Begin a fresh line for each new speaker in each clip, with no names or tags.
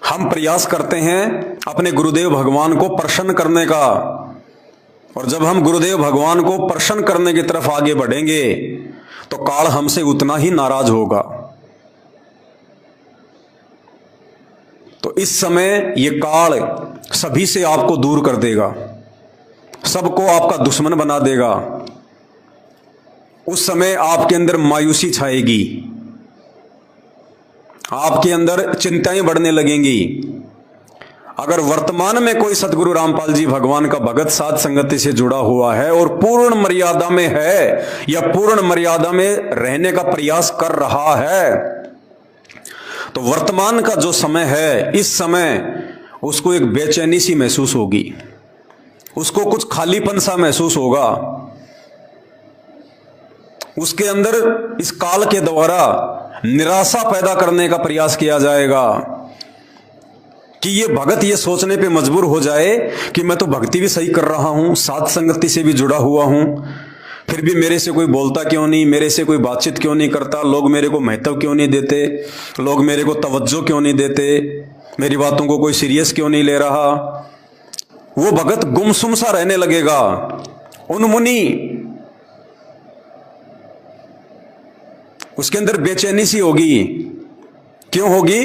हम प्रयास करते हैं अपने गुरुदेव भगवान को प्रसन्न करने का, और जब हम गुरुदेव भगवान को प्रसन्न करने की तरफ आगे बढ़ेंगे तो काल हमसे उतना ही नाराज होगा। तो इस समय ये काल सभी से आपको दूर कर देगा, सबको आपका दुश्मन बना देगा। उस समय आपके अंदर मायूसी छाएगी, आपके अंदर चिंताएं बढ़ने लगेंगी। अगर वर्तमान में कोई सतगुरु रामपाल जी भगवान का भगत साध संगति से जुड़ा हुआ है और पूर्ण मर्यादा में है या पूर्ण मर्यादा में रहने का प्रयास कर रहा है, तो वर्तमान का जो समय है, इस समय उसको एक बेचैनी सी महसूस होगी, उसको कुछ खालीपन सा महसूस होगा। उसके अंदर इस काल के द्वारा निराशा पैदा करने का प्रयास किया जाएगा कि ये भगत ये सोचने पे मजबूर हो जाए कि मैं तो भक्ति भी सही कर रहा हूं, साध संगति से भी जुड़ा हुआ हूं, फिर भी मेरे से कोई बोलता क्यों नहीं, मेरे से कोई बातचीत क्यों नहीं करता, लोग मेरे को महत्व क्यों नहीं देते, लोग मेरे को तवज्जो क्यों नहीं देते, मेरी बातों को कोई सीरियस क्यों नहीं ले रहा। वो भगत गुमसुम सा रहने लगेगा, उन्मुनी, उसके अंदर बेचैनी सी होगी। क्यों होगी?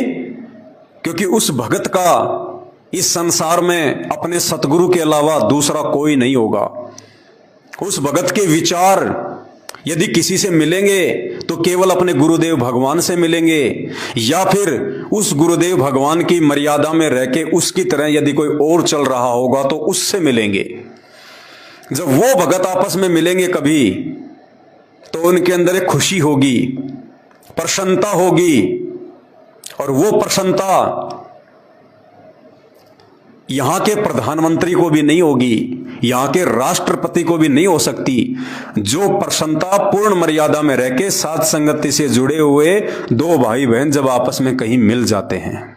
क्योंकि उस भगत का इस संसार में अपने सतगुरु के अलावा दूसरा कोई नहीं होगा। उस भगत के विचार यदि किसी से मिलेंगे तो केवल अपने गुरुदेव भगवान से मिलेंगे, या फिर उस गुरुदेव भगवान की मर्यादा में रह के उसकी तरह यदि कोई और चल रहा होगा तो उससे मिलेंगे। जब वो भगत आपस में मिलेंगे कभी, तो उनके अंदर एक खुशी होगी, प्रसन्नता होगी, और वो प्रसन्नता यहां के प्रधानमंत्री को भी नहीं होगी, यहां के राष्ट्रपति को भी नहीं हो सकती। जो प्रसन्नता पूर्ण मर्यादा में रह के साध संगति से जुड़े हुए दो भाई बहन जब आपस में कहीं मिल जाते हैं,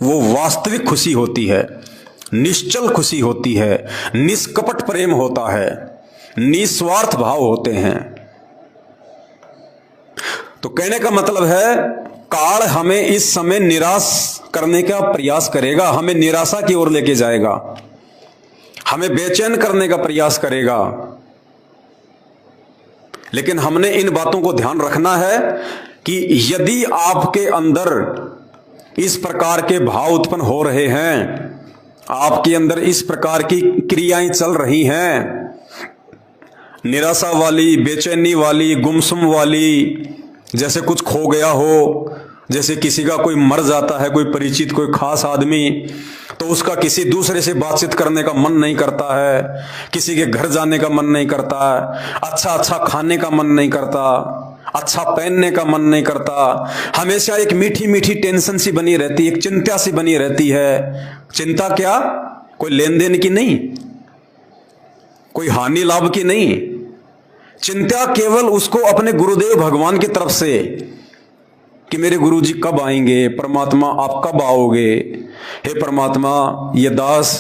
वो वास्तविक खुशी होती है, निश्चल खुशी होती है, निष्कपट प्रेम होता है, निस्वार्थ भाव होते हैं। तो कहने का मतलब है, काल हमें इस समय निराश करने का प्रयास करेगा, हमें निराशा की ओर लेके जाएगा, हमें बेचैन करने का प्रयास करेगा। लेकिन हमने इन बातों को ध्यान रखना है कि यदि आपके अंदर इस प्रकार के भाव उत्पन्न हो रहे हैं, आपके अंदर इस प्रकार की क्रियाएं चल रही हैं, निराशा वाली, बेचैनी वाली, गुमसुम वाली, जैसे कुछ खो गया हो, जैसे किसी का कोई मर जाता है, कोई परिचित, कोई खास आदमी, तो उसका किसी दूसरे से बातचीत करने का मन नहीं करता है, किसी के घर जाने का मन नहीं करता है, अच्छा अच्छा खाने का मन नहीं करता, अच्छा पहनने का मन नहीं करता, हमेशा एक मीठी मीठी टेंशन सी बनी रहती, एक चिंता सी बनी रहती है। चिंता क्या? कोई लेन देन की नहीं, कोई हानि लाभ की नहीं, चिंता केवल उसको अपने गुरुदेव भगवान की तरफ से कि मेरे गुरुजी कब आएंगे, परमात्मा आप कब आओगे, हे परमात्मा ये दास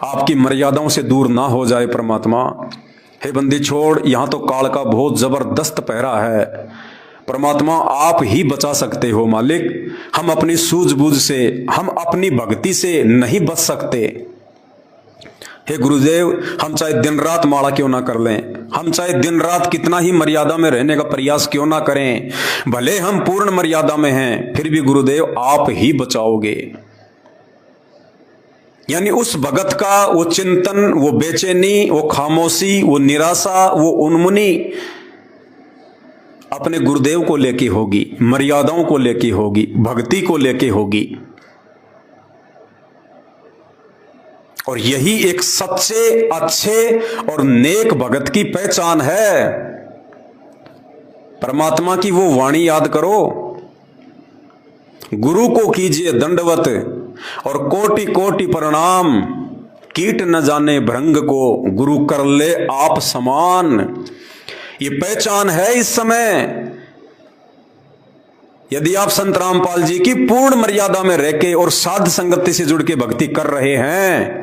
आपकी मर्यादाओं से दूर ना हो जाए, परमात्मा हे बंदी छोड़, यहां तो काल का बहुत जबरदस्त पहरा है, परमात्मा आप ही बचा सकते हो मालिक, हम अपनी सूझबूझ से, हम अपनी भक्ति से नहीं बच सकते। हे गुरुदेव, हम चाहे दिन रात माला क्यों ना कर लें, हम चाहे दिन रात कितना ही मर्यादा में रहने का प्रयास क्यों ना करें, भले हम पूर्ण मर्यादा में हैं, फिर भी गुरुदेव आप ही बचाओगे। यानी उस भगत का वो चिंतन, वो बेचैनी, वो खामोशी, वो निराशा, वो उन्मुनी अपने गुरुदेव को लेके होगी, मर्यादाओं को लेके होगी, भक्ति को लेके होगी। और यही एक सच्चे, अच्छे और नेक भगत की पहचान है। परमात्मा की वो वाणी याद करो, गुरु को कीजिए दंडवत और कोटि कोटि प्रणाम, कीट न जाने भृंग को गुरु कर ले आप समान। ये पहचान है इस समय। यदि आप संत रामपाल जी की पूर्ण मर्यादा में रह के और साध संगति से जुड़ के भक्ति कर रहे हैं,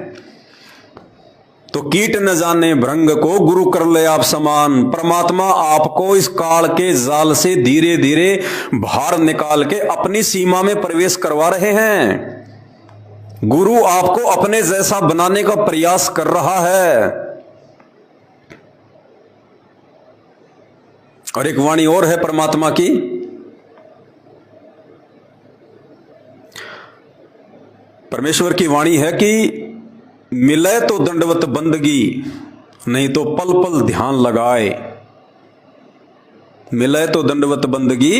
तो तो कीट न जाने भृंग को गुरु कर ले आप समान। परमात्मा आपको इस काल के जाल से धीरे धीरे बाहर निकाल के अपनी सीमा में प्रवेश करवा रहे हैं। गुरु आपको अपने जैसा बनाने का प्रयास कर रहा है। और एक वाणी और है परमात्मा की, परमेश्वर की वाणी है कि मिले तो दंडवत बंदगी, नहीं तो पल पल ध्यान लगाए। मिले तो दंडवत बंदगी,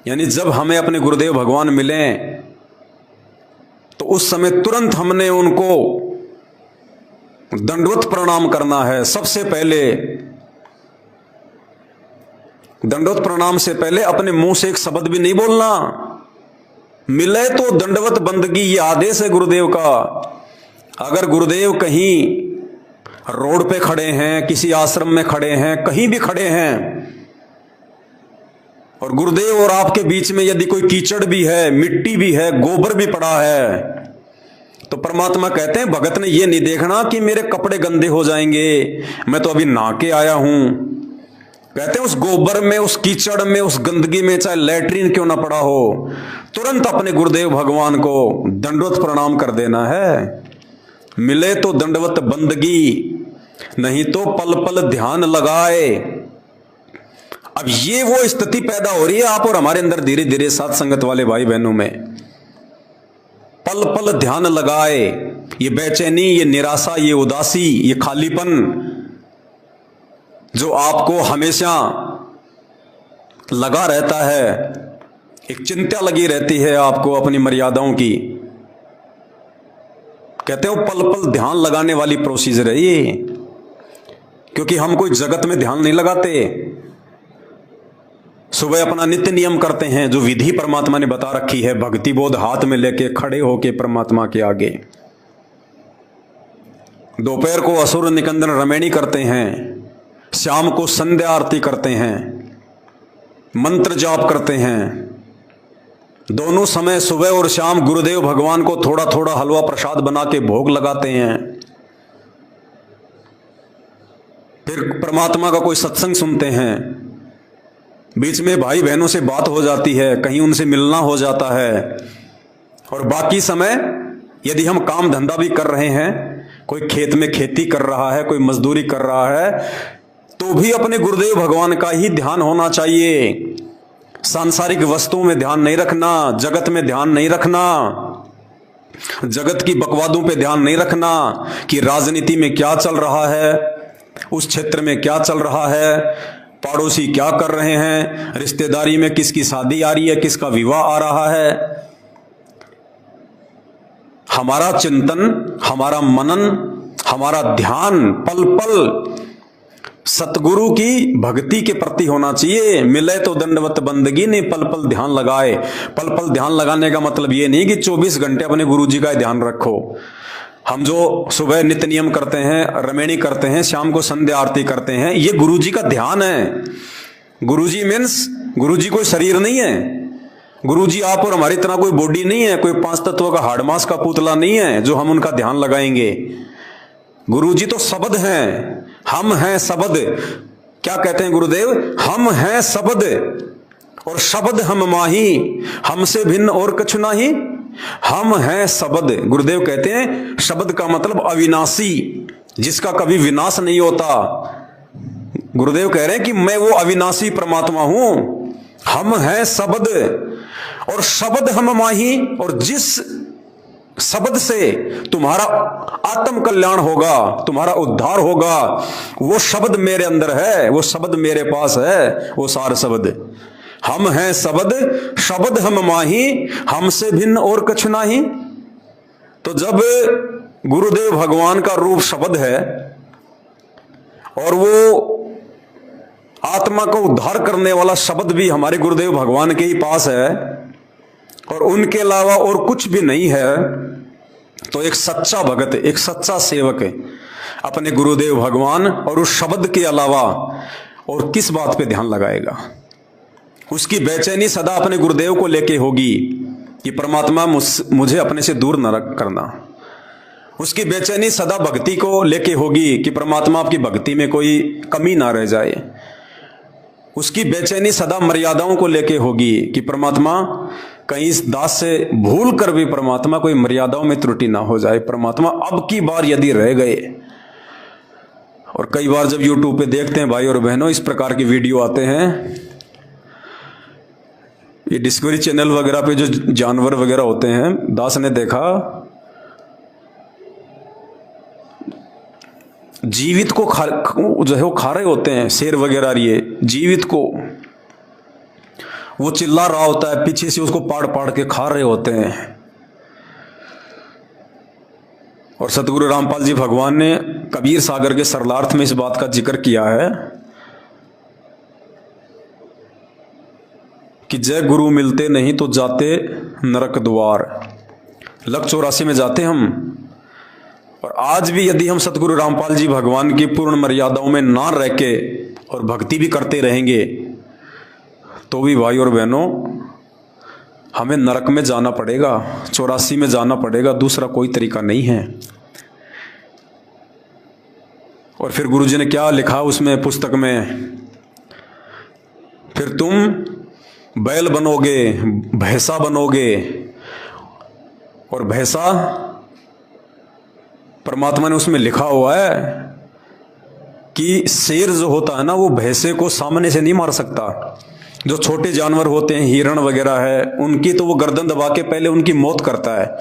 यानी जब हमें अपने गुरुदेव भगवान मिलें तो उस समय तुरंत हमने उनको दंडवत प्रणाम करना है। सबसे पहले दंडवत प्रणाम से पहले अपने मुंह से एक शब्द भी नहीं बोलना। मिले तो दंडवत बंदगी, ये आदेश है गुरुदेव का। अगर गुरुदेव कहीं रोड पे खड़े हैं, किसी आश्रम में खड़े हैं, कहीं भी खड़े हैं, और गुरुदेव और आपके बीच में यदि कोई कीचड़ भी है, मिट्टी भी है, गोबर भी पड़ा है, तो परमात्मा कहते हैं भगत ने ये नहीं देखना कि मेरे कपड़े गंदे हो जाएंगे, मैं तो अभी नहा के आया हूं। कहते हैं उस गोबर में, उस कीचड़ में, उस गंदगी में चाहे लैट्रिन क्यों ना पड़ा हो, तुरंत अपने गुरुदेव भगवान को दंडवत प्रणाम कर देना है। मिले तो दंडवत बंदगी, नहीं तो पल पल ध्यान लगाए। अब ये वो स्थिति पैदा हो रही है आप और हमारे अंदर धीरे धीरे साथ संगत वाले भाई बहनों में। पल पल ध्यान लगाए। ये बेचैनी, ये निराशा, ये उदासी, ये खालीपन जो आपको हमेशा लगा रहता है, एक चिंता लगी रहती है आपको अपनी मर्यादाओं की, कहते हो पल पल ध्यान लगाने वाली प्रोसीजर है ये। क्योंकि हम कोई जगत में ध्यान नहीं लगाते। सुबह अपना नित्य नियम करते हैं जो विधि परमात्मा ने बता रखी है, भक्ति बोध हाथ में लेके खड़े होके परमात्मा के आगे। दोपहर को असुर निकंदन रमैणी करते हैं, शाम को संध्या आरती करते हैं, मंत्र जाप करते हैं। दोनों समय सुबह और शाम गुरुदेव भगवान को थोड़ा थोड़ा हलवा प्रसाद बना के भोग लगाते हैं। फिर परमात्मा का कोई सत्संग सुनते हैं, बीच में भाई बहनों से बात हो जाती है, कहीं उनसे मिलना हो जाता है। और बाकी समय यदि हम काम धंधा भी कर रहे हैं, कोई खेत में खेती कर रहा है, कोई मजदूरी कर रहा है, तो भी अपने गुरुदेव भगवान का ही ध्यान होना चाहिए। सांसारिक वस्तुओं में ध्यान नहीं रखना, जगत में ध्यान नहीं रखना, जगत की बकवादों पे ध्यान नहीं रखना कि राजनीति में क्या चल रहा है, उस क्षेत्र में क्या चल रहा है, पड़ोसी क्या कर रहे हैं, रिश्तेदारी में किसकी शादी आ रही है, किसका विवाह आ रहा है। हमारा चिंतन, हमारा मनन, हमारा ध्यान पल पल सतगुरु की भक्ति के प्रति होना चाहिए। मिले तो दंडवत बंदगी, नहीं पल पल ध्यान लगाए। पल पल ध्यान लगाने का मतलब ये नहीं कि 24 घंटे अपने गुरु जी का ध्यान रखो। हम जो सुबह नित्य नियम करते हैं, रमैणी करते हैं, शाम को संध्या आरती करते हैं, ये गुरु जी का ध्यान है। गुरु जी मीन्स गुरु जी कोई शरीर नहीं है। गुरु जी आप और हमारी तरह कोई बॉडी नहीं है, कोई 5 तत्वों का हाड़ मांस का पुतला नहीं है जो हम उनका ध्यान लगाएंगे। गुरु जी तो शब्द हैं, हम हैं शब्द। क्या कहते हैं गुरुदेव? हम हैं शब्द और शब्द हम माही, हमसे भिन्न और कछु नाही। हम हैं शब्द। गुरुदेव कहते हैं शब्द का मतलब अविनाशी, जिसका कभी विनाश नहीं होता। गुरुदेव कह रहे हैं कि मैं वो अविनाशी परमात्मा हूं। हम हैं शब्द और शब्द हम माही, और जिस शब्द से तुम्हारा आत्म कल्याण होगा, तुम्हारा उद्धार होगा, वो शब्द मेरे अंदर है, वो शब्द मेरे पास है, वो सार शब्द। हम हैं शब्द, शब्द हम माही, हमसे भिन्न और कछु नाही। तो जब गुरुदेव भगवान का रूप शब्द है और वो आत्मा को उद्धार करने वाला शब्द भी हमारे गुरुदेव भगवान के ही पास है और उनके अलावा और कुछ भी नहीं है, तो एक सच्चा भगत, एक सच्चा सेवक अपने गुरुदेव भगवान और उस शब्द के अलावा और किस बात पे ध्यान लगाएगा? उसकी बेचैनी सदा अपने गुरुदेव को लेके होगी कि परमात्मा मुझे अपने से दूर न करना। उसकी बेचैनी सदा भक्ति को लेके होगी कि परमात्मा आपकी भक्ति में कोई कमी ना रह जाए। उसकी बेचैनी सदा मर्यादाओं को लेके होगी कि परमात्मा कहीं इस दास से भूल कर भी परमात्मा कोई मर्यादाओं में त्रुटि ना हो जाए, परमात्मा अब की बार यदि रह गए। और कई बार जब यूट्यूब पे देखते हैं भाई और बहनों, इस प्रकार की वीडियो आते हैं, ये डिस्कवरी चैनल वगैरह पे जो जानवर वगैरह होते हैं, दास ने देखा जीवित को जो है वो खा रहे होते हैं, शेर वगैरह ये जीवित को, वो चिल्ला रहा होता है, पीछे से उसको पाड़ पाड़ के खा रहे होते हैं। और सतगुरु रामपाल जी भगवान ने कबीर सागर के सरलार्थ में इस बात का जिक्र किया है कि जय गुरु मिलते नहीं तो जाते नरक द्वार। लक 84 में जाते हम, और आज भी यदि हम सतगुरु रामपाल जी भगवान की पूर्ण मर्यादाओं में ना रह के और भक्ति भी करते रहेंगे तो भी भाई और बहनों हमें नरक में जाना पड़ेगा, 84 में जाना पड़ेगा, दूसरा कोई तरीका नहीं है। और फिर गुरुजी ने क्या लिखा उसमें पुस्तक में, फिर तुम बैल बनोगे, भैंसा बनोगे, और भैंसा परमात्मा ने उसमें लिखा हुआ है कि शेर जो होता है ना वो भैंसे को सामने से नहीं मार सकता। जो छोटे जानवर होते हैं, हिरण वगैरह है, उनकी तो वो गर्दन दबा के पहले उनकी मौत करता है,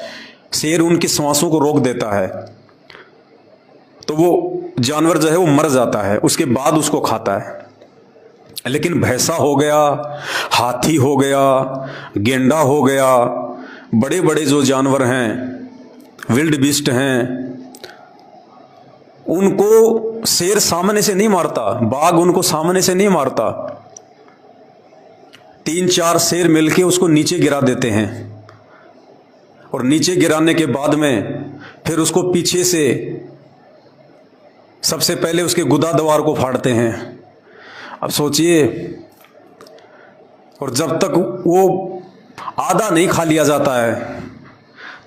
शेर उनकी सांसों को रोक देता है, तो वो जानवर जो है वो मर जाता है, उसके बाद उसको खाता है। लेकिन भैंसा हो गया, हाथी हो गया, गेंडा हो गया, बड़े बड़े जो जानवर हैं, विल्ड बीस्ट हैं, उनको शेर सामने से नहीं मारता, बाघ उनको सामने से नहीं मारता। 3-4 शेर मिलके उसको नीचे गिरा देते हैं, और नीचे गिराने के बाद में फिर उसको पीछे से सबसे पहले उसके गुदा द्वार को फाड़ते हैं। अब सोचिए, और जब तक वो आधा नहीं खा लिया जाता है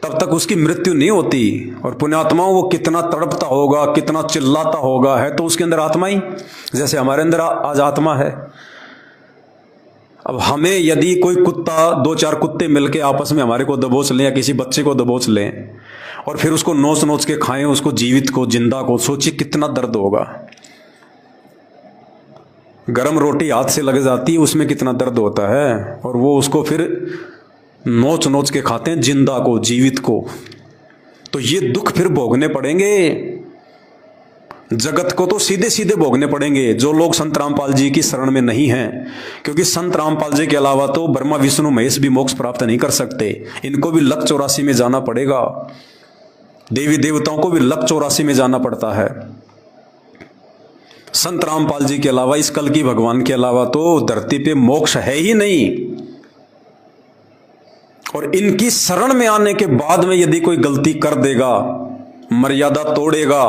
तब तक उसकी मृत्यु नहीं होती। और पुण्यात्मा वो कितना तड़पता होगा, कितना चिल्लाता होगा, है तो उसके अंदर आत्मा ही, जैसे हमारे अंदर आज आत्मा है। अब हमें यदि कोई कुत्ता, 2-4 कुत्ते मिलके आपस में हमारे को दबोच लें या किसी बच्चे को दबोच लें और फिर उसको नोच नोच के खाएं, उसको जीवित को, जिंदा को, सोचिए कितना दर्द होगा। गरम रोटी हाथ से लग जाती है, उसमें कितना दर्द होता है, और वो उसको फिर नोच नोच के खाते हैं, जिंदा को, जीवित को। तो ये दुख फिर भोगने पड़ेंगे, जगत को तो सीधे सीधे भोगने पड़ेंगे, जो लोग संत रामपाल जी की शरण में नहीं हैं। क्योंकि संत रामपाल जी के अलावा तो ब्रह्मा विष्णु महेश भी मोक्ष प्राप्त नहीं कर सकते, इनको भी लक 84 में जाना पड़ेगा। देवी देवताओं को भी लक 84 में जाना पड़ता है। संत रामपाल जी के अलावा, इस कल की भगवान के अलावा तो धरती पे मोक्ष है ही नहीं। और इनकी शरण में आने के बाद में यदि कोई गलती कर देगा, मर्यादा तोड़ेगा,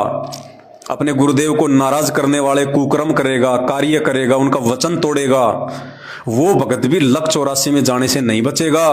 अपने गुरुदेव को नाराज करने वाले कुकर्म करेगा, कार्य करेगा, उनका वचन तोड़ेगा, वो भगत भी लक 84 में जाने से नहीं बचेगा।